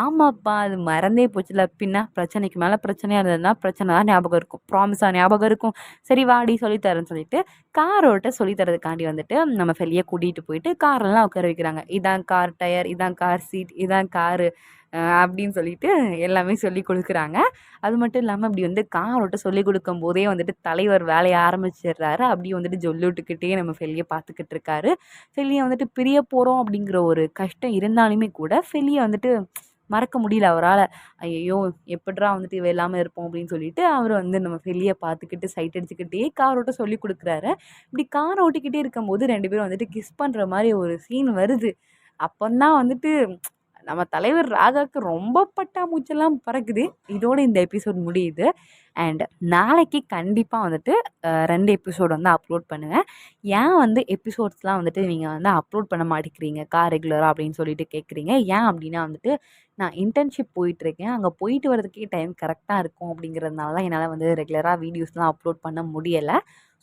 ஆமாப்பா, அது மறந்தே போச்சுல. பின்ன பிரச்சனைக்கு மேல பிரச்சனையா இருந்ததுன்னா, பிரச்சனை தான் ஞாபகம் இருக்கும். ப்ராமிஸா ஞாபகம் இருக்கும். சரி வாடி சொல்லி தரேன்னு சொல்லிட்டு, கார் ஓட்ட சொல்லி தரதுக்காண்டி வந்துட்டு நம்ம ஃபெலிய கூட்டிட்டு போயிட்டு கார்லலாம் உட்கார வைக்கிறாங்க. இதான் கார் டயர், இதான் கார் சீட், இதான் காரு அப்படின்னு சொல்லிட்டு எல்லாமே சொல்லிக் குடுக்குறாங்க. அது மட்டும் இல்லாம இப்படி வந்து கார் ஓட்ட சொல்லிக் குடுக்கும்போதே வந்துட்டு தலைவர் வேலைய ஆரம்பிச்சிடுறாரு. அப்படியே வந்துட்டு ஜொல்லு விட்டுக்கிட்டே நம்ம ஃபெலிய பார்த்துக்கிட்டு இருக்காரு. ஃபெலிய வந்துட்டு பிரிய போறோம் அப்படிங்கிற ஒரு கஷ்டம் இருந்தாலுமே கூட, ஃபெலிய வந்துட்டு மறக்க முடியல அவரால. ஐயய்யோ! எப்பிட்றா வந்துட்டு இவ இல்லாம இருப்போம் அப்படின்னு சொல்லிட்டு, அவரு வந்து நம்ம ஃபெலிய பார்த்துக்கிட்டு சைட் அடிச்சுக்கிட்டே கார் ஓட்ட சொல்லிக் குடுக்குறாரு. இப்படி கார் ஓட்டிக்கிட்டே இருக்கும்போது 2 பேரும் வந்துட்டு கிஸ் பண்ற மாரி ஒரு சீன் வருது. அப்பந்தான் வந்துட்டு நம்ம தலைவர் ராகாக்கு ரொம்ப பட்டாம்பூச்செல்லாம் பறக்குது. இதோட இந்த எபிசோட் முடியுது. அண்ட் நாளைக்கு கண்டிப்பா வந்துட்டு 2 எபிசோட் வந்து அப்லோட் பண்ணுவேன். ஏன் வந்து எபிசோட்ஸ்லாம் வந்துட்டு நீங்க வந்து அப்லோட் பண்ண மாட்டேங்கிறீங்கக்கா ரெகுலரா அப்படின்னு சொல்லிட்டு கேட்குறீங்க. ஏன் அப்படின்னா வந்துட்டு நான் இன்டர்ன்ஷிப் போயிட்டுருக்கேன். அங்க போயிட்டு வரதுக்கே டைம் கரெக்ட்டா இருக்கும் அப்படிங்கிறதுனால தான் என்னால வந்து ரெகுலரா வீடியோஸ்லாம் அப்லோட் பண்ண முடியல.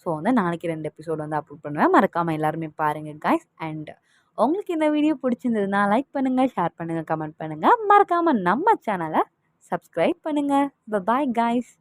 ஸோ வந்து நாளைக்கு 2 எபிசோட் வந்து அப்லோட் பண்ணுவேன். மறக்காம எல்லாருமே பாருங்க காய்ஸ். அண்ட் உங்களுக்கு இந்த வீடியோ பிடிச்சிருந்ததுன்னா லைக் பண்ணுங்க, ஷேர் பண்ணுங்க, கமெண்ட் பண்ணுங்க. மறக்காம நம்ம சேனலை சப்ஸ்கிரைப் பண்ணுங்க. Bye guys.